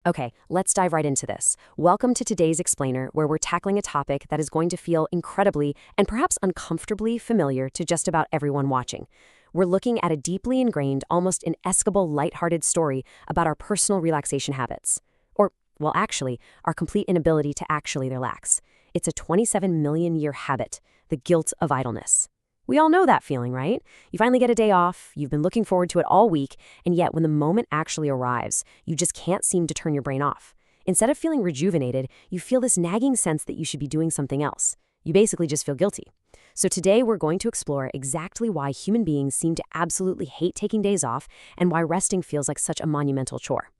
Okay, let's dive right into this. Welcome to today's explainer, where we're tackling a topic that is going to feel incredibly and perhaps uncomfortably familiar to just about everyone watching. We're looking at a deeply ingrained, almost inescapable, lighthearted story about our personal relaxation habits. Or, well, actually, our complete inability to actually relax. It's a 27 million year habit, the guilt of idleness. We all know that feeling, right? You finally get a day off, you've been looking forward to it all week, and yet when the moment actually arrives, you just can't seem to turn your brain off. Instead of feeling rejuvenated, you feel this nagging sense that you should be doing something else. You basically just feel guilty. So today we're going to explore exactly why human beings seem to absolutely hate taking days off and why resting feels like such a monumental chore.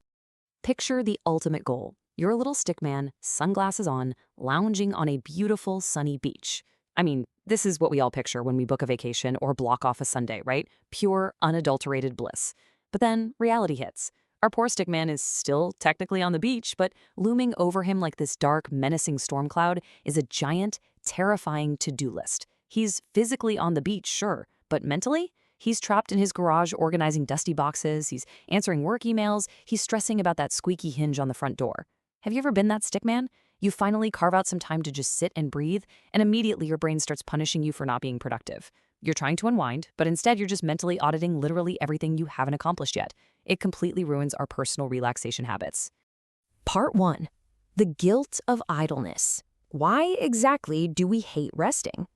Picture the ultimate goal. You're a little stick man, sunglasses on, lounging on a beautiful sunny beach. I mean, this is what we all picture when we book a vacation or block off a Sunday, right? Pure, unadulterated bliss. But then reality hits. Our poor stick man is still technically on the beach, but looming over him like this dark, menacing storm cloud is a giant, terrifying to-do list. He's physically on the beach, sure, but mentally, he's trapped in his garage organizing dusty boxes, he's answering work emails, he's stressing about that squeaky hinge on the front door. Have you ever been that stick man? You finally carve out some time to just sit and breathe, and immediately your brain starts punishing you for not being productive. You're trying to unwind, but instead you're just mentally auditing literally everything you haven't accomplished yet. It completely ruins our personal relaxation habits. Part 1. The guilt of idleness. Why exactly do we hate resting?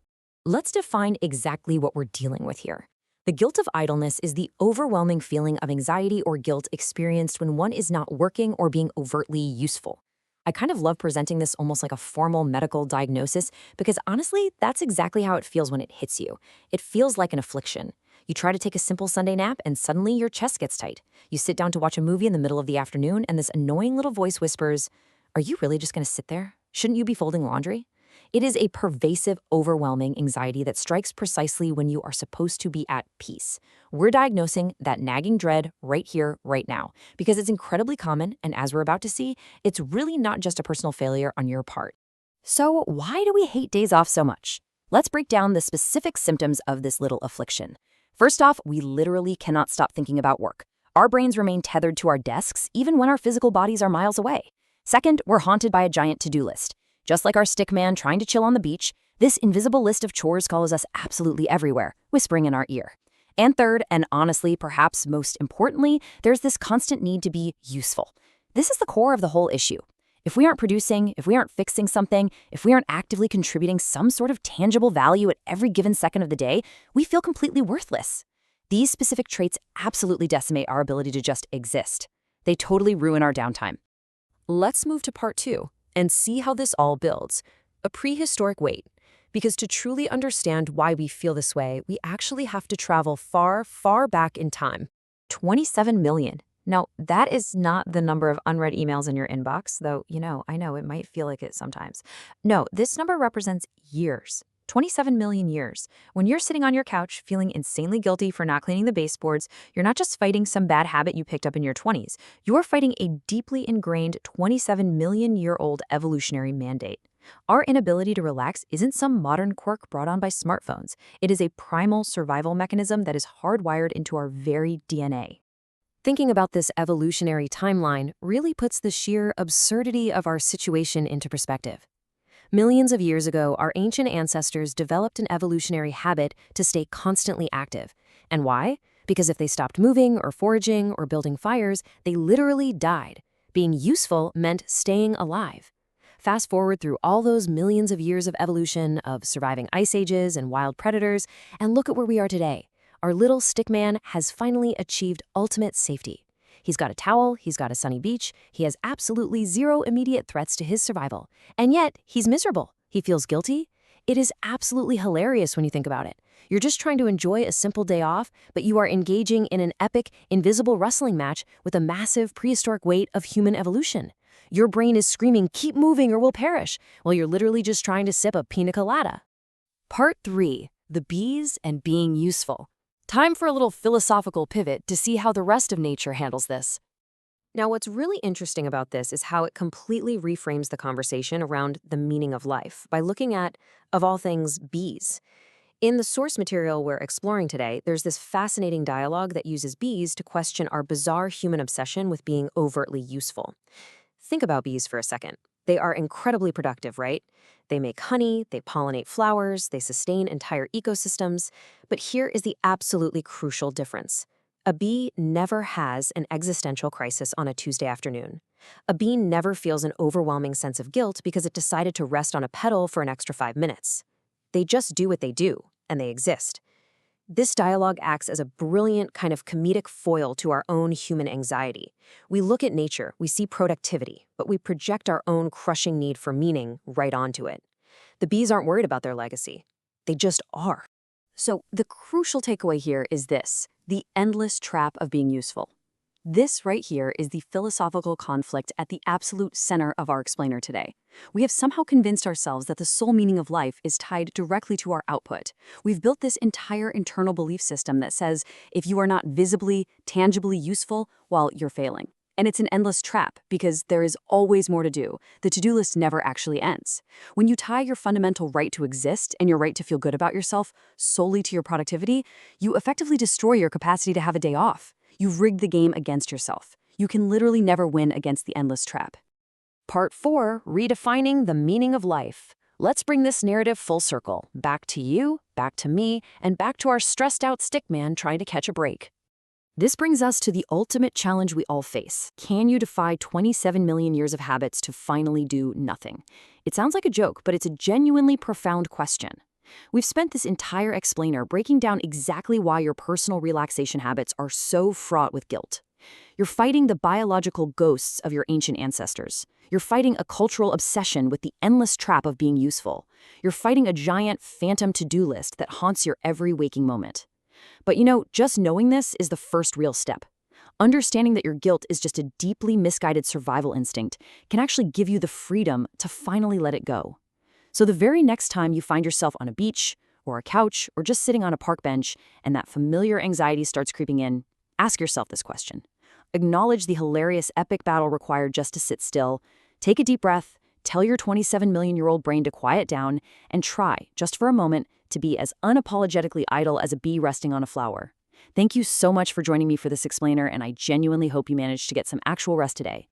Let's define exactly what we're dealing with here. The guilt of idleness is the overwhelming feeling of anxiety or guilt experienced when one is not working or being overtly useful. I kind of love presenting this almost like a formal medical diagnosis because honestly, that's exactly how it feels when it hits you. It feels like an affliction. You try to take a simple Sunday nap and suddenly your chest gets tight. You sit down to watch a movie in the middle of the afternoon and this annoying little voice whispers, "Are you really just going to sit there? Shouldn't you be folding laundry?" It is a pervasive, overwhelming anxiety that strikes precisely when you are supposed to be at peace. We're diagnosing that nagging dread right here, right now, because it's incredibly common, and as we're about to see, it's really not just a personal failure on your part. So why do we hate days off so much? Let's break down the specific symptoms of this little affliction. First off, we literally cannot stop thinking about work. Our brains remain tethered to our desks even when our physical bodies are miles away. Second, we're haunted by a giant to-do list. Just like our stick man trying to chill on the beach, this invisible list of chores follows us absolutely everywhere, whispering in our ear. And third, and honestly, perhaps most importantly, there's this constant need to be useful. This is the core of the whole issue. If we aren't producing, if we aren't fixing something, if we aren't actively contributing some sort of tangible value at every given second of the day, we feel completely worthless. These specific traits absolutely decimate our ability to just exist. They totally ruin our downtime. Let's move to part 2 and see how this all builds. A prehistoric wait. Because to truly understand why we feel this way, we actually have to travel far, far back in time. 27 million. Now, that is not the number of unread emails in your inbox, though, I know it might feel like it sometimes. No, this number represents years. 27 million years. When you're sitting on your couch feeling insanely guilty for not cleaning the baseboards, you're not just fighting some bad habit you picked up in your 20s. You're fighting a deeply ingrained 27 million year old evolutionary mandate. Our inability to relax isn't some modern quirk brought on by smartphones. It is a primal survival mechanism that is hardwired into our very DNA. Thinking about this evolutionary timeline really puts the sheer absurdity of our situation into perspective. Millions of years ago, our ancient ancestors developed an evolutionary habit to stay constantly active. And why? Because if they stopped moving or foraging or building fires, they literally died. Being useful meant staying alive. Fast forward through all those millions of years of evolution, of surviving ice ages and wild predators, and look at where we are today. Our little stick man has finally achieved ultimate safety. He's got a towel, he's got a sunny beach, he has absolutely zero immediate threats to his survival. And yet, he's miserable. He feels guilty. It is absolutely hilarious when you think about it. You're just trying to enjoy a simple day off, but you are engaging in an epic, invisible wrestling match with a massive prehistoric weight of human evolution. Your brain is screaming, "Keep moving or we'll perish," while you're literally just trying to sip a pina colada. Part 3. The bees and being useful. Time for a little philosophical pivot to see how the rest of nature handles this. Now, what's really interesting about this is how it completely reframes the conversation around the meaning of life by looking at, of all things, bees. In the source material we're exploring today, there's this fascinating dialogue that uses bees to question our bizarre human obsession with being overtly useful. Think about bees for a second. They are incredibly productive, right? They make honey, they pollinate flowers, they sustain entire ecosystems. But here is the absolutely crucial difference. A bee never has an existential crisis on a Tuesday afternoon. A bee never feels an overwhelming sense of guilt because it decided to rest on a petal for an extra 5 minutes. They just do what they do, and they exist. This dialogue acts as a brilliant kind of comedic foil to our own human anxiety. We look at nature, we see productivity, but we project our own crushing need for meaning right onto it. The bees aren't worried about their legacy. They just are. So the crucial takeaway here is this: the endless trap of being useful. This right here is the philosophical conflict at the absolute center of our explainer today. We have somehow convinced ourselves that the sole meaning of life is tied directly to our output. We've built this entire internal belief system that says if you are not visibly, tangibly useful, well, you're failing. And it's an endless trap because there is always more to do. The to-do list never actually ends. When you tie your fundamental right to exist and your right to feel good about yourself solely to your productivity, you effectively destroy your capacity to have a day off. You've rigged the game against yourself. You can literally never win against the endless trap. Part 4, redefining the meaning of life. Let's bring this narrative full circle, back to you, back to me, and back to our stressed-out stickman trying to catch a break. This brings us to the ultimate challenge we all face. Can you defy 27 million years of habits to finally do nothing? It sounds like a joke, but it's a genuinely profound question. We've spent this entire explainer breaking down exactly why your personal relaxation habits are so fraught with guilt. You're fighting the biological ghosts of your ancient ancestors. You're fighting a cultural obsession with the endless trap of being useful. You're fighting a giant phantom to-do list that haunts your every waking moment. But just knowing this is the first real step. Understanding that your guilt is just a deeply misguided survival instinct can actually give you the freedom to finally let it go. So the very next time you find yourself on a beach, or a couch, or just sitting on a park bench, and that familiar anxiety starts creeping in, ask yourself this question. Acknowledge the hilarious epic battle required just to sit still, take a deep breath, tell your 27-million-year-old brain to quiet down, and try, just for a moment, to be as unapologetically idle as a bee resting on a flower. Thank you so much for joining me for this explainer, and I genuinely hope you managed to get some actual rest today.